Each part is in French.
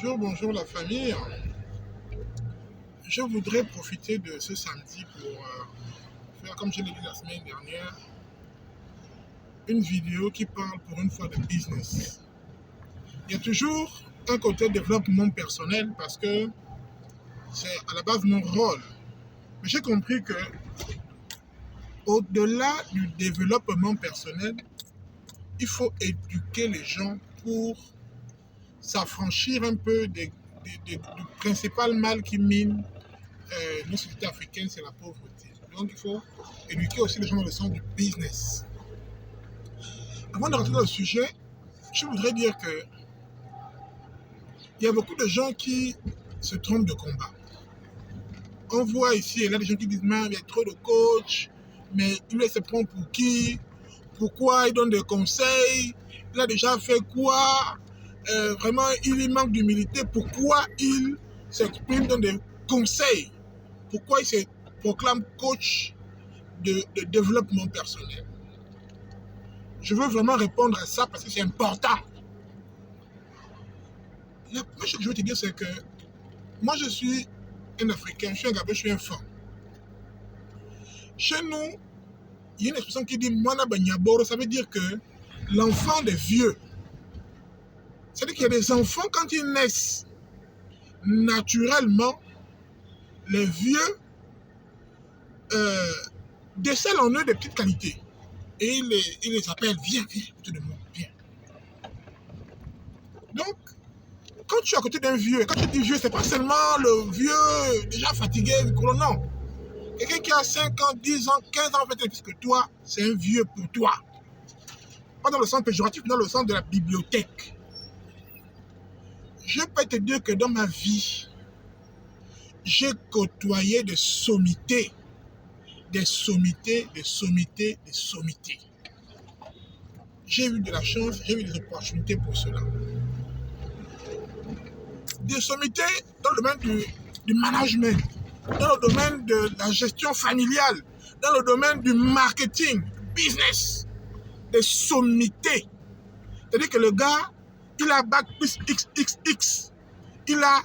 Bonjour la famille. Je voudrais profiter de ce samedi pour faire, comme je l'ai dit la semaine dernière, une vidéo qui parle pour une fois de business. Il y a toujours un côté développement personnel parce que c'est à la base mon rôle. Mais j'ai compris que au-delà du développement personnel, il faut éduquer les gens pour s'affranchir un peu du principal mal qui mine nos sociétés africaines, c'est la pauvreté. Donc il faut éduquer aussi les gens dans le sens du business. Avant de rentrer dans le sujet, je voudrais dire que il y a beaucoup de gens qui se trompent de combat. On voit ici et là des gens qui disent il y a trop de coachs, mais il se prend pour qui? Pourquoi il donne des conseils? Il a déjà fait quoi? Vraiment, il manque d'humilité. Pourquoi il s'exprime dans des conseils? Pourquoi il se proclame coach de développement personnel? Je veux vraiment répondre à ça parce que c'est important. La première chose que je veux te dire, c'est que moi, je suis un Africain, je suis un Gabon, je suis un fan. Chez nous, il y a une expression qui dit Mwana Banyaboro, ça veut dire que l'enfant des vieux. C'est-à-dire qu'il y a des enfants, quand ils naissent, naturellement, les vieux décèlent en eux des petites qualités. Et ils les appellent, viens, autour de moi, viens. Donc, quand tu es à côté d'un vieux, quand tu dis vieux, c'est pas seulement le vieux déjà fatigué, non. Quelqu'un qui a 5 ans, 10 ans, 15 ans, peut-être plus que toi, c'est un vieux pour toi. Pas dans le sens péjoratif, mais dans le sens de la bibliothèque. Je peux te dire que dans ma vie, j'ai côtoyé des sommités. J'ai eu de la chance, j'ai eu des opportunités pour cela. Des sommités dans le domaine du management, dans le domaine de la gestion familiale, dans le domaine du marketing, business, des sommités. C'est-à-dire que le gars, il a bac plus XXX, il a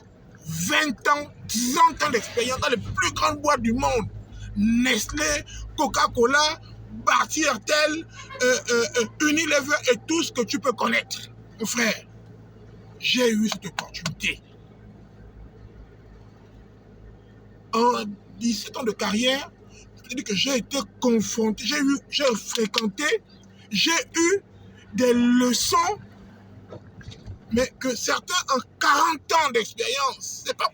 20 ans, 30 ans d'expérience dans les plus grandes boîtes du monde. Nestlé, Coca-Cola, Barty Airtel, Unilever et tout ce que tu peux connaître. Mon frère, j'ai eu cette opportunité. En 17 ans de carrière, je dis que j'ai été confronté, j'ai fréquenté, j'ai eu des leçons, mais que certains en 40 ans d'expérience, c'est pas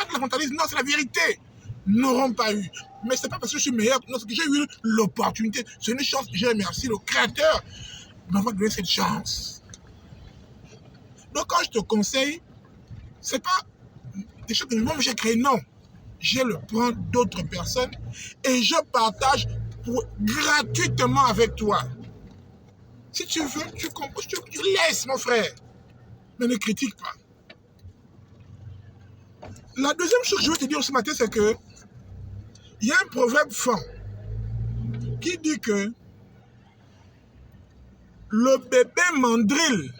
de la mentalisme, non, c'est la vérité, n'auront pas eu. Mais c'est pas parce que je suis meilleur, non, c'est que j'ai eu l'opportunité. C'est une chance que j'ai remercié le Créateur de m'avoir donné cette chance. Donc quand je te conseille, c'est pas des choses que moi j'ai créées, non. J'ai le point d'autres personnes et je partage gratuitement avec toi. Si tu veux, tu composes, tu laisses, mon frère. Mais ne critique pas. La deuxième chose que je veux te dire ce matin, c'est que il y a un proverbe fin qui dit que le bébé mandril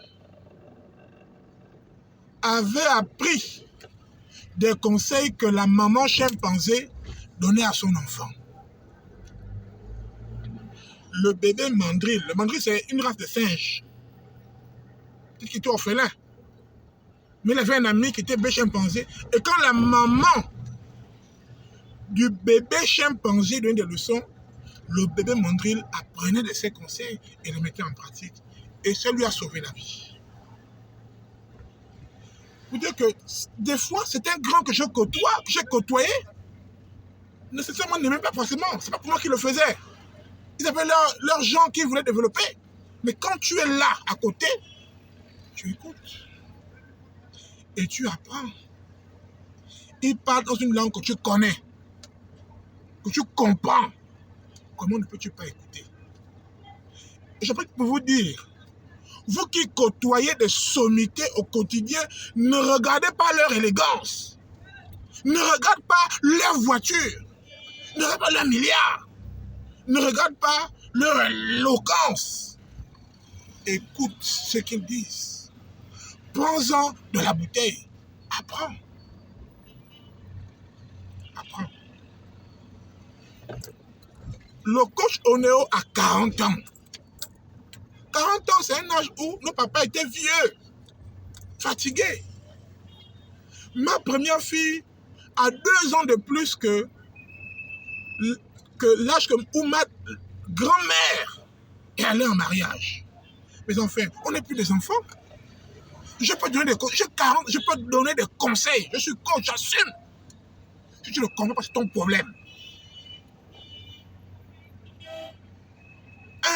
avait appris des conseils que la maman chimpanzé donnait à son enfant. Le bébé mandril, le mandril c'est une race de singe. Peut-être qu'il était orphelin. Mais il avait un ami qui était bébé chimpanzé. Et quand la maman du bébé chimpanzé donnait des leçons, le bébé mandril apprenait de ses conseils et les mettait en pratique. Et ça lui a sauvé la vie. Vous dire que des fois, c'est un grand que j'ai côtoyé, nécessairement n'aimait pas forcément. C'est pas pour moi qui le faisais. Ils avaient leurs gens qui voulaient développer. Mais quand tu es là, à côté, tu écoutes. Et tu apprends. Ils parlent dans une langue que tu connais, que tu comprends. Comment ne peux-tu pas écouter? Et j'aimerais pour vous dire, vous qui côtoyez des sommités au quotidien, ne regardez pas leur élégance. Ne regarde pas leur voiture. Ne regarde pas leur milliard. Ne regarde pas leur éloquence. Écoute ce qu'ils disent. Prends-en de la bouteille. Apprends. Apprends. Le coach Oneo a 40 ans. 40 ans, c'est un âge où nos papas étaient vieux, fatigués. Ma première fille a 2 ans de plus que l'âge où ma grand-mère est allée en mariage. Mais enfin, on n'est plus des enfants. Je peux donner des conseils. J'ai 40, je peux donner des conseils. Je suis coach, j'assume. Si tu ne comprends pas, c'est ton problème.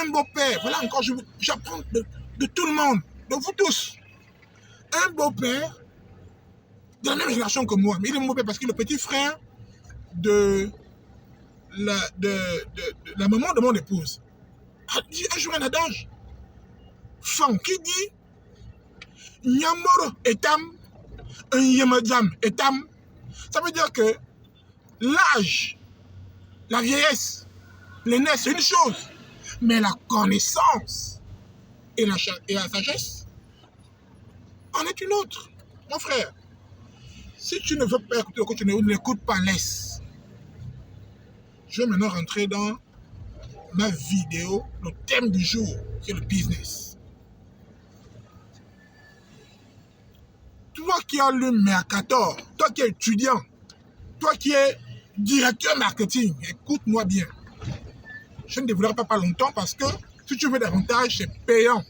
Un beau-père, voilà encore, j'apprends de tout le monde, de vous tous. Un beau-père de la même génération que moi, mais il est mon beau-père parce qu'il est le petit frère de la maman de mon épouse. A dit un jour un adage. Fan qui dit Nyamoro etam, un yemadam etam. Ça veut dire que l'âge, la vieillesse, l'aînesse, c'est une chose. Mais la connaissance et la sagesse en est une autre. Mon frère, si tu ne veux pas écouter le coach, tu ne l'écoutes pas, laisse. Je vais maintenant rentrer dans ma vidéo, le thème du jour, qui est le business. Toi qui as lu Mercator, toi qui es étudiant, toi qui es directeur marketing, écoute-moi bien. Je ne développerai pas longtemps parce que si tu veux davantage, c'est payant.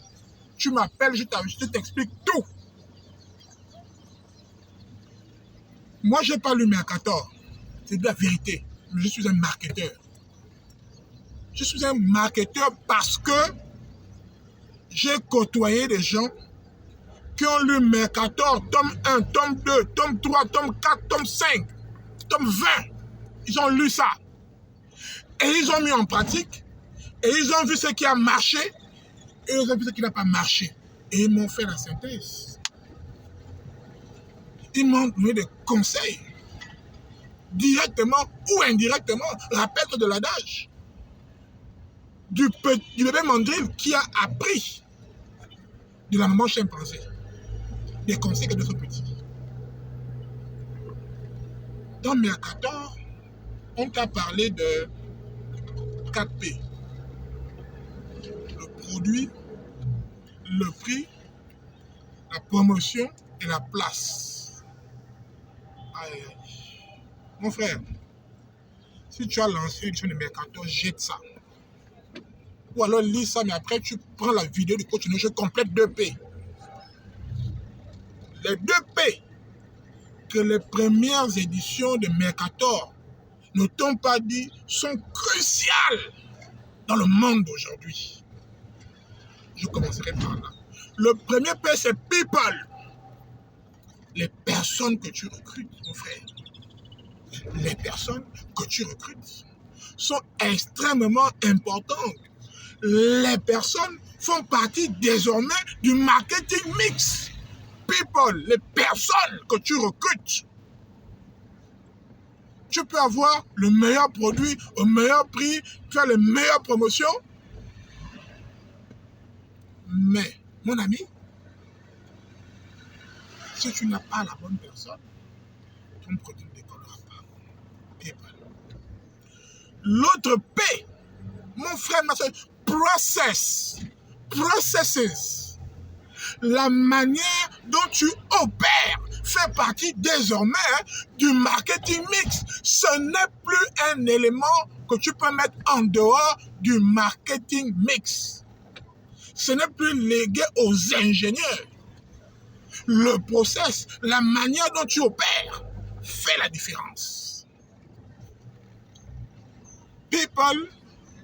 Tu m'appelles, je t'explique tout. Moi, je n'ai pas lu Mercator. C'est de la vérité. Mais je suis un marketeur. Je suis un marketeur parce que j'ai côtoyé des gens qui ont lu Mercator, tome 1, tome 2, tome 3, tome 4, tome 5, tome 20. Ils ont lu ça. Et ils ont mis en pratique. Et ils ont vu ce qui a marché. Et ils ont vu ce qui n'a pas marché. Et ils m'ont fait la synthèse. Ils m'ont donné des conseils. Directement ou indirectement. Rappelle-toi de l'adage. Du bébé mandril qui a appris de la maman chimpanzé. Des conseils que de ce petit. Dans Mercator, on t'a parlé de 4P. Le produit, le prix, la promotion et la place. Aïe, aïe. Mon frère, si tu as lancé l'édition de Mercator, jette ça. Ou alors lis ça, mais après tu prends la vidéo du coach, je complète 2P. Les 2P que les premières éditions de Mercator ne t'ont pas dit sont cruciales dans le monde d'aujourd'hui. Je commencerai par là. Le premier P, c'est people. Les personnes que tu recrutes, mon frère. Les personnes que tu recrutes sont extrêmement importantes. Les personnes font partie désormais du marketing mix. People, les personnes que tu recrutes. Tu peux avoir le meilleur produit au meilleur prix, faire les meilleures promotions. Mais, mon ami, si tu n'as pas la bonne personne, ton produit ne décollera pas. People. L'autre P, mon frère, ma soeur, processes. La manière dont tu opères fait partie désormais du marketing mix. Ce n'est plus un élément que tu peux mettre en dehors du marketing mix. Ce n'est plus légué aux ingénieurs. Le process, la manière dont tu opères fait la différence. People,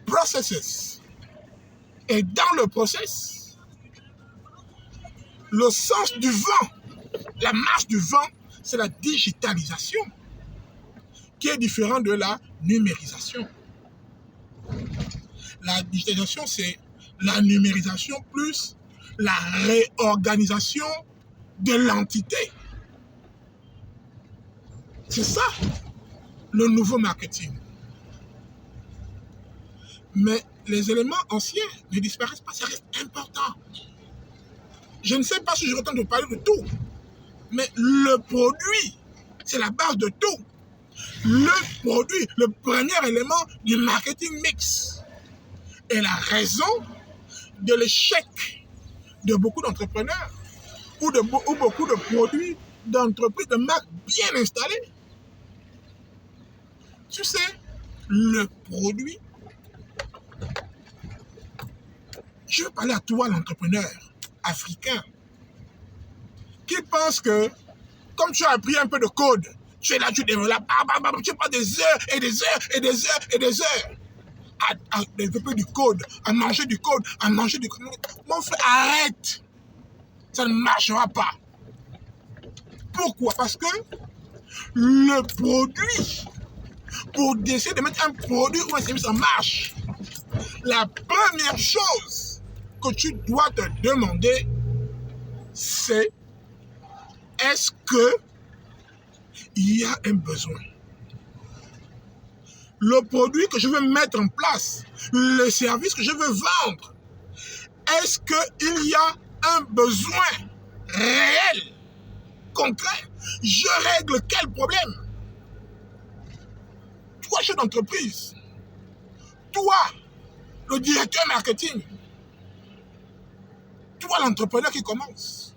processes. Et dans le process, le sens du vent, la marche du vent, c'est la digitalisation qui est différente de la numérisation. La digitalisation, c'est la numérisation plus la réorganisation de l'entité. C'est ça, le nouveau marketing. Mais les éléments anciens ne disparaissent pas, ça reste important. Je ne sais pas si je retente de parler de tout, mais le produit, c'est la base de tout. Le produit, le premier élément du marketing mix est la raison de l'échec de beaucoup d'entrepreneurs ou beaucoup de produits d'entreprises, de marques bien installées. Tu sais, le produit, je veux parler à toi, l'entrepreneur africain, qui pense que, comme tu as appris un peu de code, tu es là, tu développes, tu passes des heures et des heures et des heures et des heures à développer du code, à manger du code, à manger du code. Mon frère, arrête. Ça ne marchera pas. Pourquoi? Parce que le produit, pour essayer de mettre un produit ou un service en marche, la première chose que tu dois te demander, c'est est-ce que il y a un besoin? Le produit que je veux mettre en place, le service que je veux vendre, est-ce qu'il y a un besoin réel, concret? Je règle quel problème? Toi, chef d'entreprise, toi, le directeur marketing, toi, l'entrepreneur qui commence,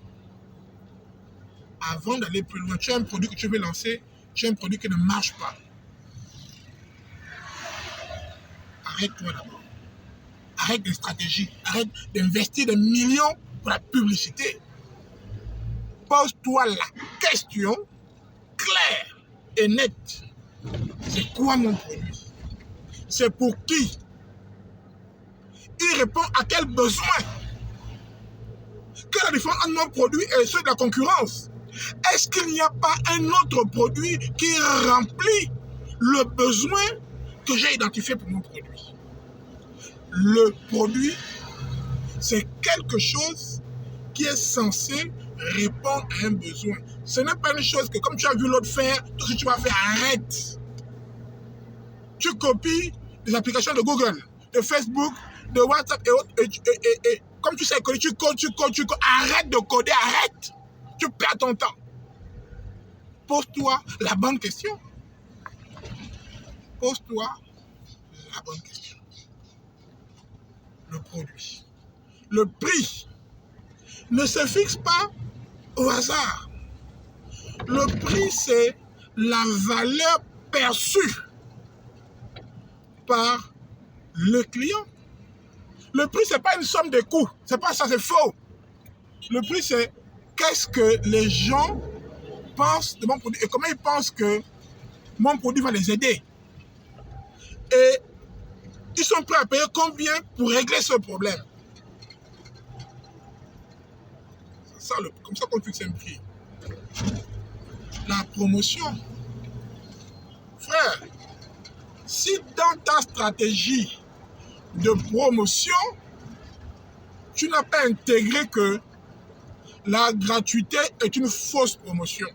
avant d'aller plus loin, tu as un produit que tu veux lancer, tu as un produit qui ne marche pas. Arrête-toi d'abord. Arrête des stratégies. Arrête d'investir des millions pour la publicité. Pose-toi la question claire et nette. C'est quoi mon produit? C'est pour qui? Il répond à quel besoin? Quelle est la différence entre mon produit et ceux de la concurrence? Est-ce qu'il n'y a pas un autre produit qui remplit le besoin que j'ai identifié pour mon produit? Le produit, c'est quelque chose qui est censé répondre à un besoin. Ce n'est pas une chose que, comme tu as vu l'autre faire, tout ce que tu vas faire, arrête. Tu copies des applications de Google, de Facebook, de WhatsApp et autres, et comme tu sais coder, tu codes. Arrête de coder, arrête. Tu perds ton temps. Pose-toi la bonne question. Pose-toi la bonne question. Le produit. Le prix ne se fixe pas au hasard. Le prix, c'est la valeur perçue par le client. Le prix, ce n'est pas une somme de coûts. C'est pas ça, c'est faux. Le prix, c'est qu'est-ce que les gens pensent de mon produit et comment ils pensent que mon produit va les aider. Et ils sont prêts à payer combien pour régler ce problème. C'est ça, comme ça qu'on fixe un prix. La promotion. Frère, si dans ta stratégie de promotion, tu n'as pas intégré que la gratuité est une fausse promotion,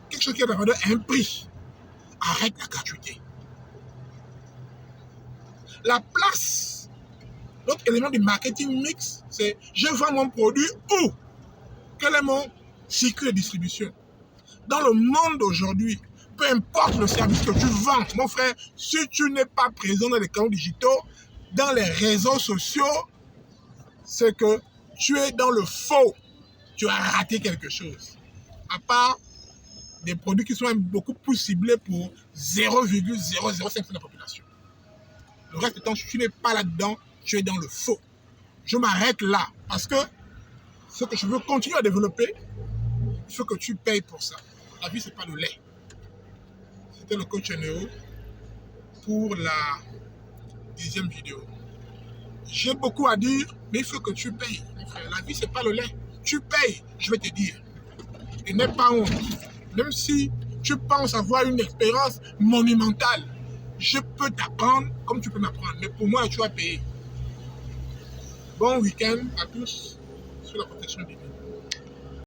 quelque chose qui a valeur un prix, arrête la gratuité. La place, l'autre élément du marketing mix, c'est je vends mon produit où? Quel est mon cycle de distribution? Dans le monde d'aujourd'hui, peu importe le service que tu vends, mon frère, si tu n'es pas présent dans les canaux digitaux, dans les réseaux sociaux, c'est que tu es dans le faux. Tu as raté quelque chose. À part des produits qui sont beaucoup plus ciblés pour 0,005% de la population. Le reste du temps, si tu n'es pas là-dedans, tu es dans le faux. Je m'arrête là parce que ce que je veux continuer à développer, il faut que tu payes pour ça. La vie, ce n'est pas le lait. C'était le coach Néo pour la 10e vidéo. J'ai beaucoup à dire, mais il faut que tu payes. Mon frère, la vie, ce n'est pas le lait. Tu payes, je vais te dire. Et n'aie pas honte. Même si tu penses avoir une expérience monumentale, je peux t'apprendre comme tu peux m'apprendre. Mais pour moi, tu vas payer. Bon week-end à tous sur la protection des